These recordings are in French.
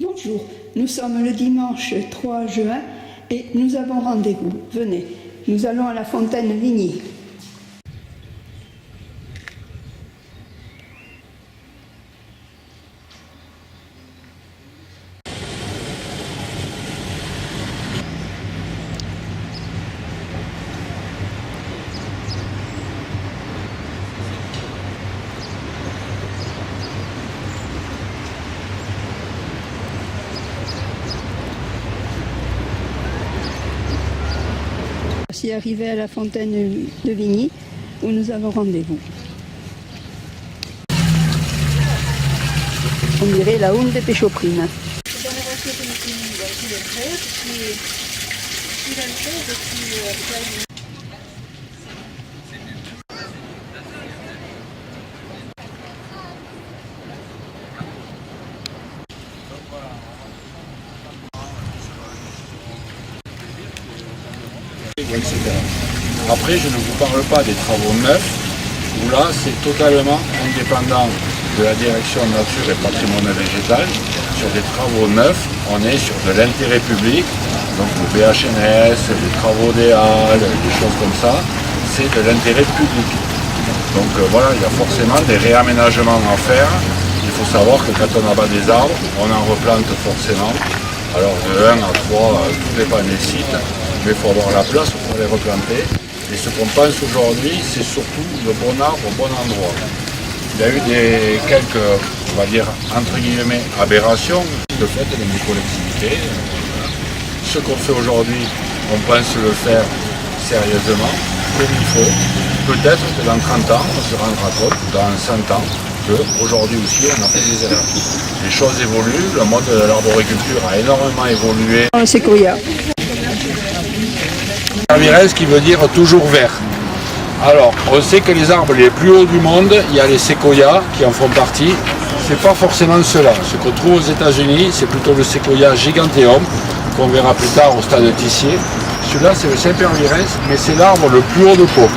Bonjour, nous sommes le dimanche 3 juin et nous avons rendez-vous. Venez, nous allons à la fontaine Vigny. Voici arrivé à la fontaine de Vigny où nous avons rendez-vous. On dirait la Houne de Péchoprine. Etc. Après, je ne vous parle pas des travaux neufs, où là, c'est totalement indépendant de la direction nature et patrimoine végétal. Sur des travaux neufs, on est sur de l'intérêt public, donc le BHNS, les travaux des halles, des choses comme ça, c'est de l'intérêt public. Donc voilà, il y a forcément des réaménagements à faire. Il faut savoir que quand on abat des arbres, on en replante forcément. Alors de 1 à 3, tout dépend des sites, mais il faut avoir la place pour les replanter. Et ce qu'on pense aujourd'hui, c'est surtout le bon arbre au bon endroit. Il y a eu quelques, on va dire, entre guillemets, aberrations de fait dans les collectivités. Ce qu'on fait aujourd'hui, on pense le faire sérieusement, comme il faut. Peut-être que dans 30 ans, on se rendra compte, dans 100 ans, qu'aujourd'hui aussi, on a fait des erreurs. Les choses évoluent, le mode de l'arboriculture a énormément évolué. Le séquoia. Ramirez qui veut dire toujours vert. Alors, on sait que les arbres les plus hauts du monde, il y a les séquoias qui en font partie. C'est pas forcément cela. Ce qu'on trouve aux États-Unis, c'est plutôt le séquoia giganteum, qu'on verra plus tard au stade Tissier. Celui-là, c'est le Sempervirens, mais c'est l'arbre le plus haut de Pau.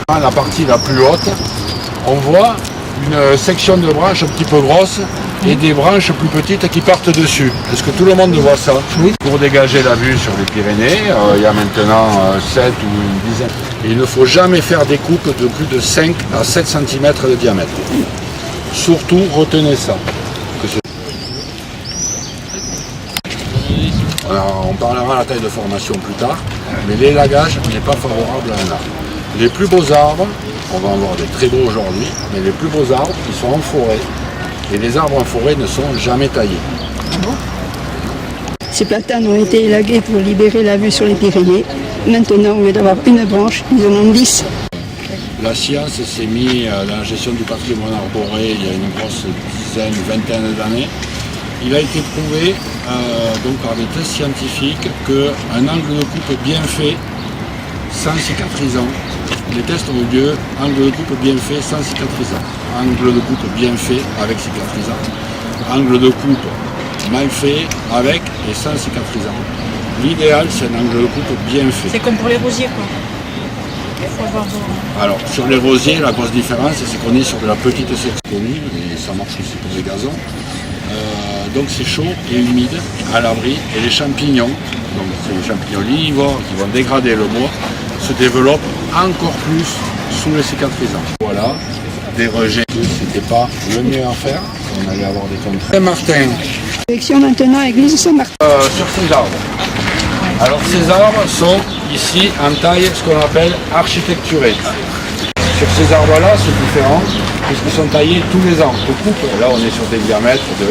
La partie la plus haute, on voit une section de branches un petit peu grosse et des branches plus petites qui partent dessus. Est-ce que tout le monde voit ça? Oui. Pour dégager la vue sur les Pyrénées, il y a maintenant 7 ou une dizaine. Et il ne faut jamais faire des coupes de plus de 5 à 7 cm de diamètre. Surtout, retenez ça. Alors, on parlera de la taille de formation plus tard, mais l'élagage n'est pas favorable à un arbre. Les plus beaux arbres, on va en voir des très beaux aujourd'hui, mais les plus beaux arbres, ils sont en forêt. Et les arbres en forêt ne sont jamais taillés. Ces platanes ont été élagués pour libérer la vue sur les Pyrénées. Maintenant, au lieu d'avoir une branche, ils en ont 10. La science s'est mise dans la gestion du patrimoine arboré il y a une grosse dizaine, vingtaine d'années. Il a été prouvé donc par des tests scientifiques qu'un angle de coupe bien fait, sans cicatrisant, les tests ont eu lieu, angle de coupe bien fait sans cicatrisant, angle de coupe bien fait avec cicatrisant, angle de coupe mal fait avec et sans cicatrisant. L'idéal, c'est un angle de coupe bien fait. C'est comme pour les rosiers, quoi. Alors, sur les rosiers, la grosse différence, c'est qu'on est sur de la petite section, et ça marche aussi pour les gazons. Donc c'est chaud et humide à l'abri, et les champignons, donc c'est les champignons lignivores qui vont dégrader le bois, se développent encore plus sous les cicatrisants. Voilà, des rejets, c'était pas le mieux à faire, on allait avoir des contraintes. Saint-Martin. Direction maintenant église Saint-Martin. Sur ces arbres. Alors ces arbres sont ici en taille, ce qu'on appelle architecturée. Sur ces arbres-là, c'est différent, puisqu'ils sont taillés tous les ans. Au coupe, là on est sur des diamètres de...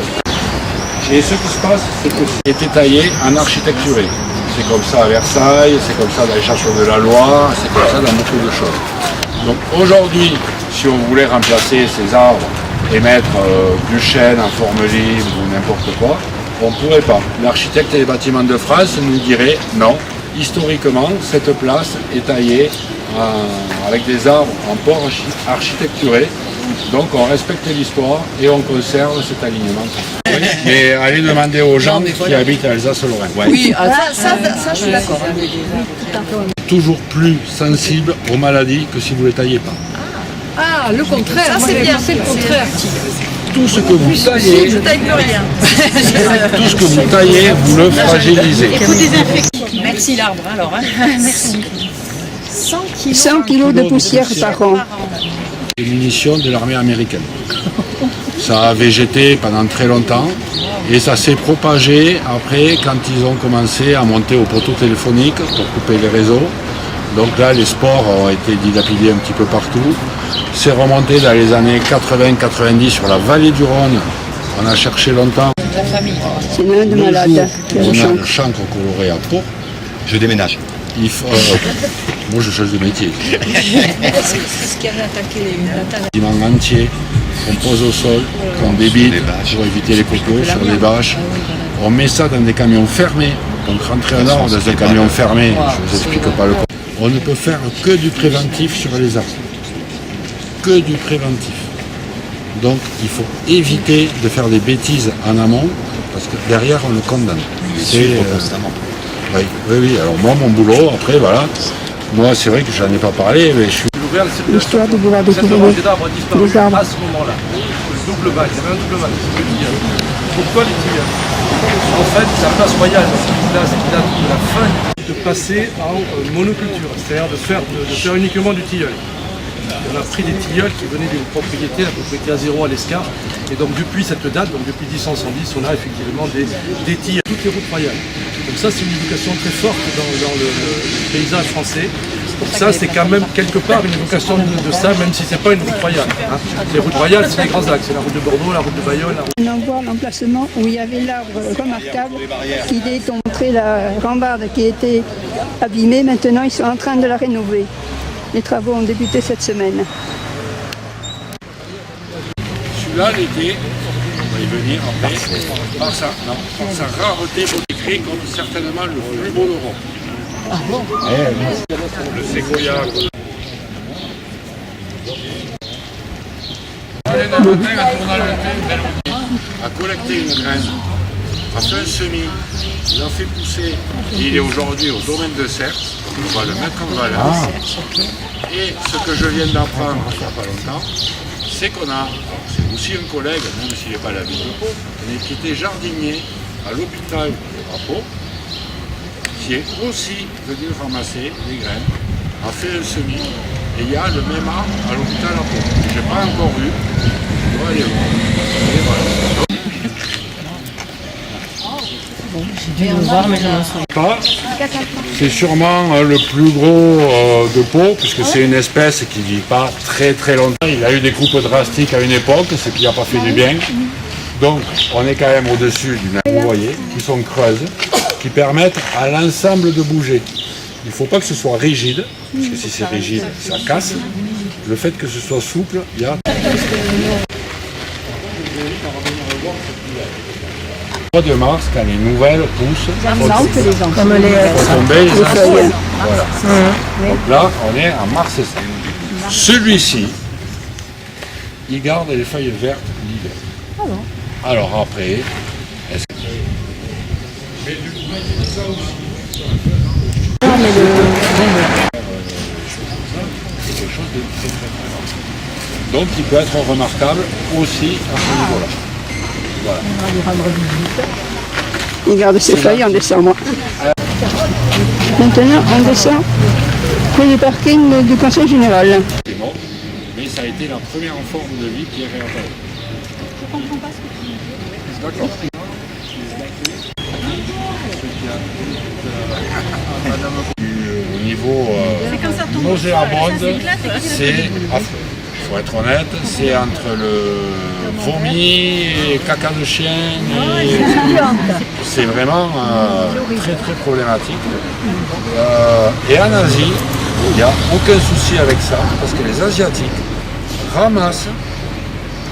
Et ce qui se passe, c'est que c'est été taillé en architecturé. C'est comme ça à Versailles, c'est comme ça dans les châteaux de la Loire, c'est comme ça dans beaucoup de choses. Donc aujourd'hui, si on voulait remplacer ces arbres et mettre du chêne en forme libre ou n'importe quoi, on ne pourrait pas. L'architecte des bâtiments de France nous dirait non, historiquement, cette place est taillée avec des arbres en port architecturé. Donc on respecte l'histoire et on conserve cet alignement. Oui, mais allez demander aux gens qui habitent à Alsace-Lorraine. Ouais. Oui, ça je suis d'accord. Toujours plus sensible aux maladies que si vous ne les taillez pas. Ah, le contraire. Ça, moi c'est j'avais bien. pensé le contraire. tout ce que vous taillez, Je taille plus rien. tout ce que vous taillez, vous le fragilisez. Il faut désinfecter. Merci l'arbre alors. Hein. Merci. 100 kilos de poussière par an. Les munitions de l'armée américaine. Ça a végété pendant très longtemps et ça s'est propagé après quand ils ont commencé à monter au poteau téléphonique pour couper les réseaux. Donc là, les sports ont été dilapidés un petit peu partout. C'est remonté dans les années 80-90 sur la vallée du Rhône. On a cherché longtemps. C'est l'un de Le malade. jour où on a le chancre coloré à Pau, Je déménage. il faut... moi, je change de métier. C'est ce qui avait attaqué les Bâtiment entier qu'on pose au sol, qu'on débite pour éviter les cocos sur les bâches. On met ça dans des camions fermés. Donc rentrer un arbre dans un camion fermé, je ne vous explique pas le coup. On ne peut faire que du préventif sur les arbres. Que du préventif. Donc il faut éviter de faire des bêtises en amont parce que derrière on le condamne. Constamment. Oui, oui, oui. Alors moi mon boulot, après voilà. Moi c'est vrai que j'en ai pas parlé, mais je suis. L'histoire de vouloir découvrir Les arbres ont disparu les arbres. à ce moment-là. Le double bac, il y avait un double bac, c'est le tilleul. Pourquoi les tilleuls? En fait, la place royale, c'est une place qui date de la fin de passer en monoculture, c'est-à-dire de faire uniquement du tilleul. On a pris des tilleuls qui venaient d'une propriété, la propriété à zéro à l'Escar. Et donc depuis cette date, donc depuis 1110, on a effectivement des tilleuls, toutes les routes royales. Donc ça, c'est une évocation très forte dans le paysage français. Donc ça, c'est quand même quelque part une évocation de ça, même si c'est pas une route royale. Hein. Les routes royales, c'est les grands axes. C'est la route de Bordeaux, la route de Bayonne. On en voit l'emplacement où il y avait l'arbre remarquable qui est montré la rambarde qui était abîmée. Maintenant, ils sont en train de la rénover. Les travaux ont débuté cette semaine. Celui-là, l'été, on va y venir après, par sa rareté décrit comme certainement le plus beau d'Europe. Ah bon? Le séquoia. A collecté une graine, a fait un semis, il a fait pousser, et il est aujourd'hui au domaine de Certes, on va le mettre en valeur. Et ce que je viens d'apprendre il n'y a pas longtemps, c'est qu'on a, c'est aussi un collègue, même s'il n'est pas à la ville de Pau, mais qui était jardinier à l'hôpital à Pau, qui est aussi venu ramasser des graines, a fait un semis, et il y a le même arbre à l'hôpital à Pau. Je n'ai pas encore vu, on doit aller voir. Et voilà. Je vais le voir, mais je n'en souviens Pas. C'est sûrement le plus gros de Pau, puisque c'est une espèce qui ne vit pas très très longtemps. Il a eu des coupes drastiques à une époque, ce qui n'a pas fait du bien. Donc on est quand même au-dessus d'une, vous voyez, qui sont creuses, qui permettent à l'ensemble de bouger. Il ne faut pas que ce soit rigide, parce que si c'est rigide, ça casse. Le fait que ce soit souple, il y a... Au mois de mars, quand les nouvelles poussent, comme les faut tomber les feuilles. Voilà. Donc là, on est en mars. Celui-ci, il garde les feuilles vertes l'hiver. Alors après, est-ce que... C'est quelque chose de très très très. Donc il peut être remarquable aussi à ce niveau-là. Voilà. Il garde ses feuilles en décembre. Maintenant, on descend pour le parking du Conseil général. C'est mort, mais ça a été la première forme de vie qui est réapparue. Je comprends pas ce que tu dis. D'accord. Au niveau nauséabonde, c'est affreux. Il faut être honnête, c'est entre le vomi et caca de chien. C'est vraiment très très problématique. Et en Asie, il n'y a aucun souci avec ça, parce que les Asiatiques ramassent,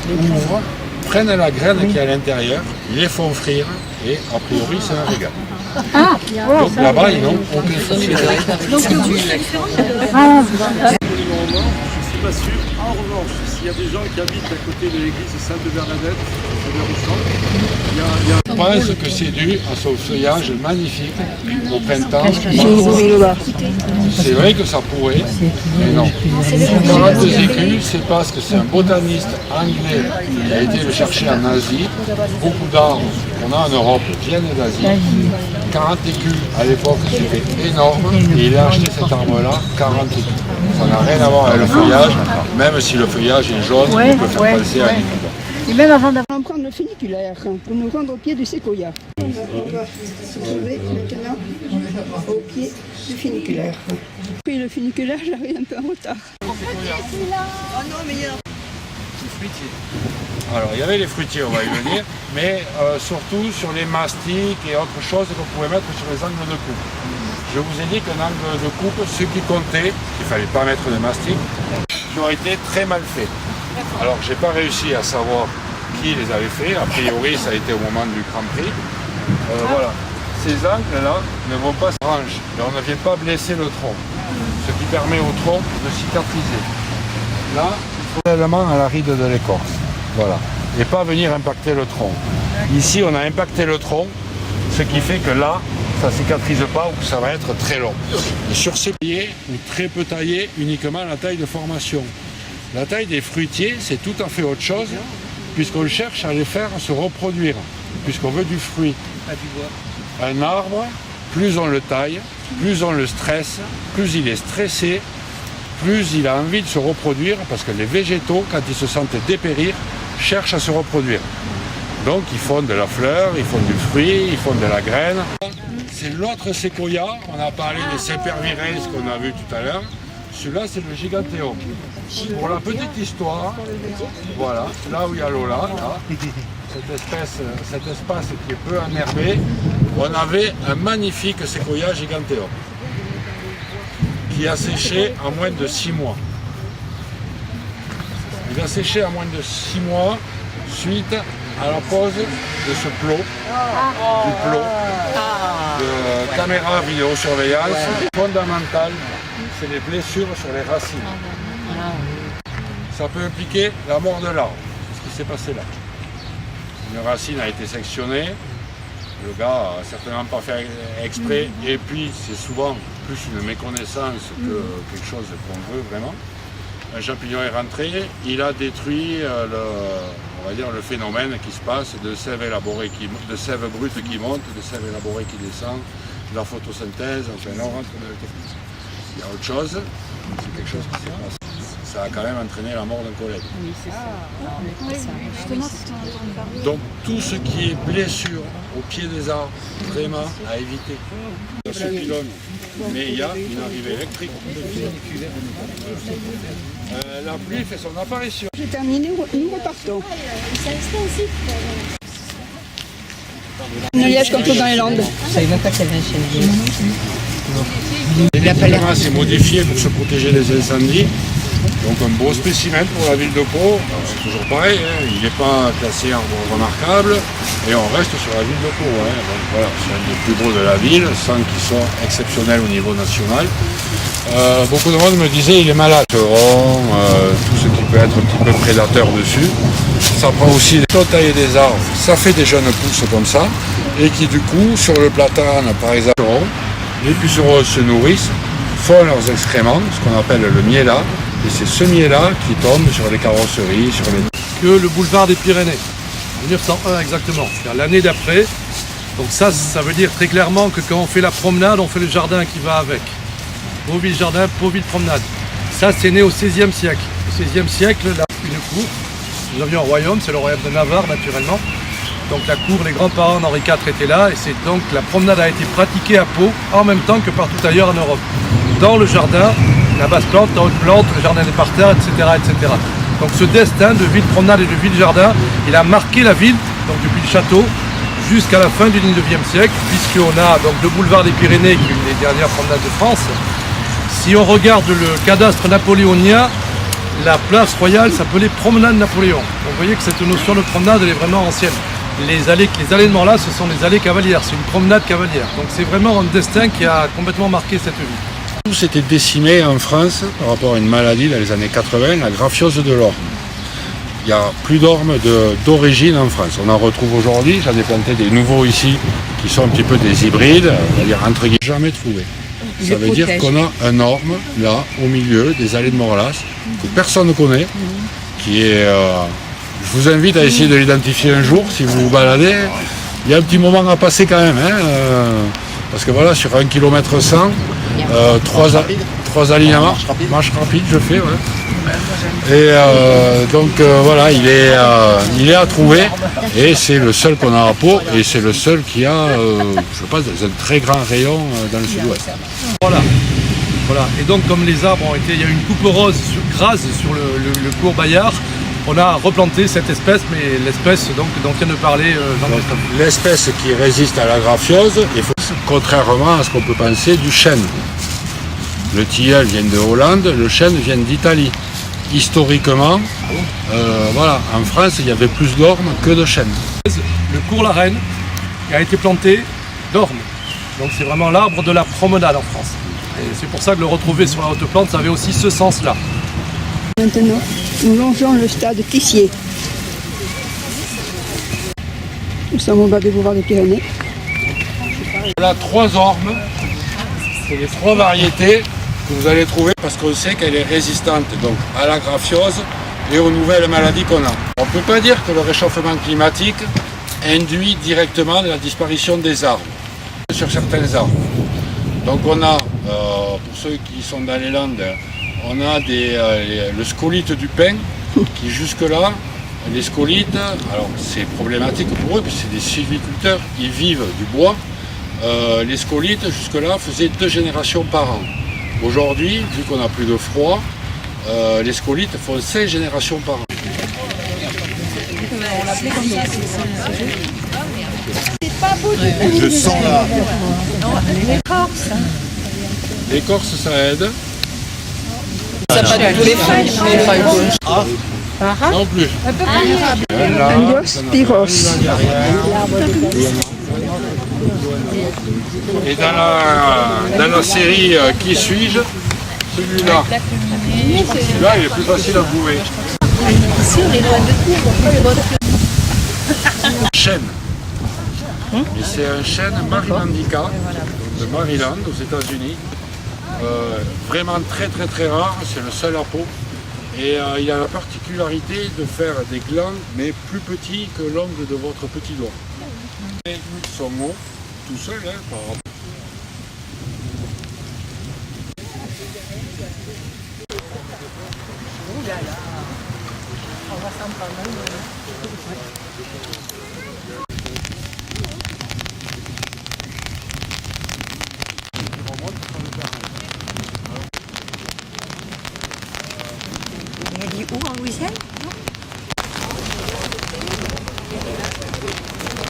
ouvrent, prennent la graine qui est à l'intérieur, les font frire, et a priori c'est un régal. Donc là-bas, ils n'ont aucun souci avec ça. Je ne suis pas sûr. En revanche, s'il y y a des gens qui habitent à côté de l'église Sainte-Bernadette, il y a Je pense que c'est dû à son feuillage magnifique au printemps. C'est vrai que ça pourrait, mais non. 42 écus, c'est parce que c'est un botaniste anglais qui a été le chercher en Asie. Beaucoup d'arbres qu'on a en Europe viennent d'Asie. 40 écus à l'époque, c'était énorme. Et il a acheté cet arbre-là, 40 écus. Ça n'a rien à voir avec le feuillage, même si le feuillage est jaune, on peut faire passer à l'écu. Et même avant d'avoir prendre le funiculaire pour nous rendre au pied du séquoia. On va se trouver maintenant au pied du funiculaire. Puis le funiculaire, j'arrive un peu en retard. Alors il y avait les fruitiers, on va y venir, mais surtout sur les mastiques et autres choses qu'on pouvait mettre sur les angles de coupe. Je vous ai dit qu'un angle de coupe, ce qui comptait, il ne fallait pas mettre de mastic, qui ont été très mal faits. Alors j'ai pas réussi à savoir qui les avait fait, a priori ça a été au moment du Grand Prix. Voilà, ces angles-là ne vont pas se ranger et on ne vient pas blesser le tronc, ce qui permet au tronc de cicatriser. Là, il faut réellement à la ride de l'écorce, voilà, et pas venir impacter le tronc. Ici on a impacté le tronc, ce qui fait que là, ça ne cicatrise pas ou que ça va être très long. Et sur ces taillés, ou très peu taillés, uniquement la taille de formation. La taille des fruitiers, c'est tout à fait autre chose, puisqu'on cherche à les faire se reproduire, puisqu'on veut du fruit. Un arbre, plus on le taille, plus on le stresse, plus il est stressé, plus il a envie de se reproduire, parce que les végétaux, quand ils se sentent dépérir, cherchent à se reproduire. Donc ils font de la fleur, ils font du fruit, ils font de la graine. C'est l'autre séquoia, on a parlé des Sempervirens qu'on a vu tout à l'heure. Celui-là, c'est le Giganteum. Pour la petite histoire, voilà, là où il y a Lola, là, cet espace qui est peu enherbé, on avait un magnifique séquoia Giganteum qui a séché en moins de 6 mois. Il a séché en moins de 6 mois suite à la pose de ce plot, du plot, de caméra vidéosurveillance fondamentale. C'est les blessures sur les racines. Ça peut impliquer la mort de l'arbre. C'est ce qui s'est passé là. Une racine a été sectionnée, le gars a certainement pas fait exprès, et puis c'est souvent plus une méconnaissance que quelque chose qu'on veut vraiment. Un champignon est rentré, il a détruit on va dire, le phénomène qui se passe de sève élaborée de sève brute qui monte, de sève élaborée qui descend, de la photosynthèse, enfin là on rentre dans le technique. Il y a autre chose, c'est quelque chose qui s'est passé. Ça a quand même entraîné la mort d'un collègue. Oui, c'est ça. Donc tout ce qui est blessure au pied des arbres, vraiment à éviter. Il y a ce pylône, mais il y a une arrivée électrique. La pluie fait son apparition. J'ai terminé, nous repartons. Un liège comme tout dans les Landes. Je savais même pas qu'il y avait un chêne. L'électricité s'est modifié pour se protéger des incendies. Donc un beau spécimen pour la ville de Pau. C'est toujours pareil, hein. Il n'est pas classé arbre remarquable et on reste sur la ville de Pau. Hein. Donc voilà, c'est un des plus beaux de la ville, sans qu'il soit exceptionnel au niveau national. Beaucoup de monde me disait il est malade. Tout ce qui peut être un petit peu prédateur dessus. Ça prend aussi des tailler des arbres, ça fait des jeunes pousses comme ça, et qui du coup, sur le platane par exemple, les pucerons se nourrissent, font leurs excréments, ce qu'on appelle le miela, et c'est ce miela qui tombe sur les carrosseries, sur les... Que le boulevard des Pyrénées, en 1901 exactement, c'est-à-dire l'année d'après. Donc ça veut dire très clairement que quand on fait la promenade, on fait le jardin qui va avec. Beauville-Jardin, Beauville-Promenade. Ça, c'est né au XVIe siècle. Au XVIe siècle, là, une cour. Nous avions un royaume, c'est le royaume de Navarre naturellement. Donc la cour, les grands-parents d'Henri IV étaient là et c'est donc la promenade a été pratiquée à Pau en même temps que partout ailleurs en Europe. Dans le jardin, la basse plante, la haute plante, le jardin des parterres, etc., etc. Donc ce destin de ville-promenade et de ville-jardin, il a marqué la ville, donc depuis le château, jusqu'à la fin du XIXe siècle, puisqu'on a donc le boulevard des Pyrénées qui est une des dernières promenades de France. Si on regarde le cadastre napoléonien, la place royale s'appelait Promenade Napoléon. Donc vous voyez que cette notion de promenade elle est vraiment ancienne. Les allènements là, ce sont les allées cavalières, c'est une promenade cavalière. Donc c'est vraiment un destin qui a complètement marqué cette ville. Tout s'était décimé en France par rapport à une maladie dans les années 80, la graphiose de l'or. il n'y a plus d'ormes d'origine en France. On en retrouve aujourd'hui, j'en ai planté des nouveaux ici qui sont un petit peu des hybrides, on va dire entre guillemets, jamais trouvé. Ça veut dire qu'on a un orme là au milieu des allées de Morlas que personne ne connaît, qui est. Je vous invite à essayer de l'identifier un jour si vous vous baladez. Il y a un petit moment à passer quand même, hein, parce que voilà, sur 1 km 100, 3 alignements, marche rapide je fais, ouais. Et donc voilà, il est à trouver et c'est le seul qu'on a à Pau et c'est le seul qui a, je pense, un très grand rayon dans le sud-ouest. Voilà. Et donc comme les arbres ont été, il y a eu une coupe rase sur le cours Bayard, on a replanté cette espèce, mais l'espèce dont vient de parler Jean-Christophe. L'espèce qui résiste à la graphiose, contrairement à ce qu'on peut penser du chêne. Le tilleul vient de Hollande, le chêne vient d'Italie. Historiquement, voilà, en France, il y avait plus d'ormes que de chênes. Le cours La Reine a été planté d'ormes. Donc c'est vraiment l'arbre de la promenade en France. Et c'est pour ça que le retrouver sur la haute plante, ça avait aussi ce sens-là. Maintenant, nous longeons le stade Tissier. Nous sommes au bas des boulevards des Pyrénées. Voilà 3 ormes, c'est les 3 variétés que vous allez trouver parce qu'on sait qu'elle est résistante donc, à la graphiose et aux nouvelles maladies qu'on a. On ne peut pas dire que le réchauffement climatique induit directement la disparition des arbres sur certains arbres. Donc on a, pour ceux qui sont dans les Landes, on a le scolite du pin qui jusque-là, les scolites, alors c'est problématique pour eux puisque c'est des sylviculteurs, ils vivent du bois. Les scolites jusque-là faisaient 2 générations par an. Aujourd'hui, vu qu'on n'a plus de froid, les scolites font 5 générations par an. Je sens là. L'écorce, ça aide. Ça n'a pas du tout les feuilles. Les feuilles jaunes. Non plus. Angiospermos. Et dans la série Qui suis-je, celui-là. Celui-là, il est plus facile à trouver. Ici, on est loin de tout. Chêne. Et c'est un chêne Marilandica, de Maryland, aux États-Unis. Vraiment très rare, c'est le seul à Pau. Et il a la particularité de faire des glands, mais plus petits que l'ongle de votre petit doigt. Et son mot, tout seul, hein, par rapport. Il a dit où en Louisiane?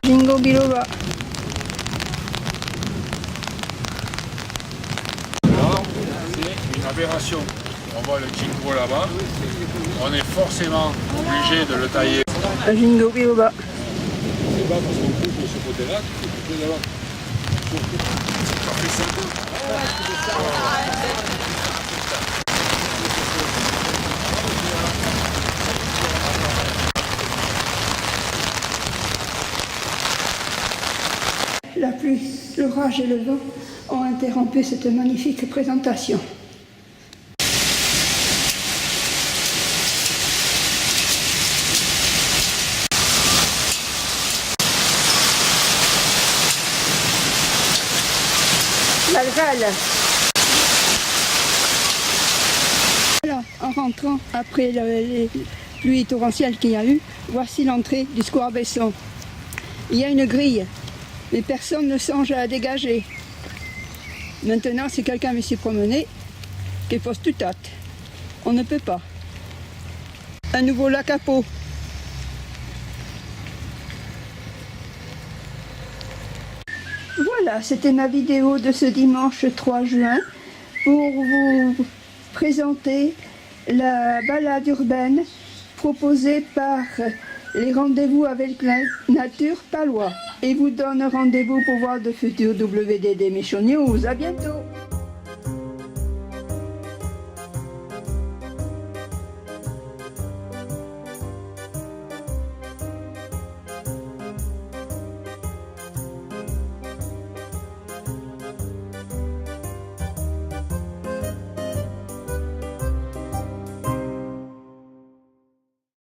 Jingo biloba. Là, c'est une aberration. On voit le jingo là-bas. On est forcément obligé de le tailler. Un jingo biloba. C'est pas parce qu'on coupe de ce côté-là qu'il faut couper là-bas. Ça fait 5 ans. La pluie, l'orage et le vent ont interrompu cette magnifique présentation. Valval. Voilà, en rentrant après les pluies torrentielles qu'il y a eu, voici l'entrée du square Besson. Il y a une grille, mais personne ne songe à la dégager. Maintenant, si quelqu'un veut s'y promener, qu'il pose tout hâte. On ne peut pas. Un nouveau lac à Pau. Voilà, c'était ma vidéo de ce dimanche 3 juin pour vous présenter la balade urbaine proposée par les rendez-vous avec la nature palois. Et vous donne rendez-vous pour voir de futurs WDD Méchant News. À bientôt!